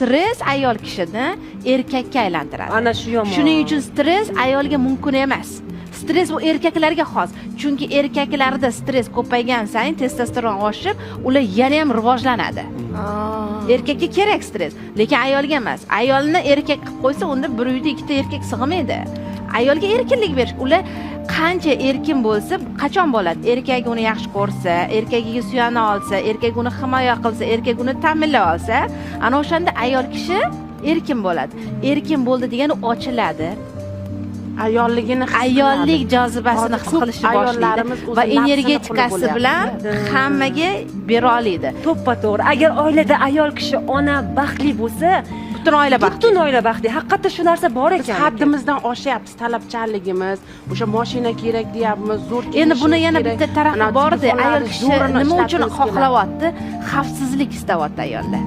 stress ayol kishini erkakka aylantiradi. Ana shu yomon. Shuning uchun stress ayolga mumkin emas. Stress bu erkaklarga xos. Chunki erkaklarda stress ko'paygan sayin testosteron oshib, ular yana ham rivojlanadi. Erkakka kerak stress, lekin ayolga emas. Ayolni erkak qilib qo'ysa, unda bir uyda ikkita erkak sig'maydi. Ayolga erkinlik berish. Ular qancha erkin bo'lsa, qachon bo'ladi? Erkak uni yaxshi ko'rsa, erkagiga suyana olsa, erkak uni himoya qilsa, erkak uni ta'minlay olsa, ana o'shanda ayol kishi erkin bo'ladi. Erkin bo'ldi degani ochiladi. Ayollik jozibasini his qilishni boshlaydi va energetikasi bilan hammaga bera oladi. To'ppa-to'g'ri. Agar oilada ayol kishi ona baxtli bo'lsa, butun oila baxtli. Butun oila baxtli. Haqiqatda shu narsa bor ekan. Haddimizdan oshyapmiz, talabchanligimiz, o'sha mashina kerak deyapmiz, zo'r. Endi buni yana bitta tarafi bor-da, ayol kishi nima uchun xohlayapti? Xavfsizlik istayapti ayollar.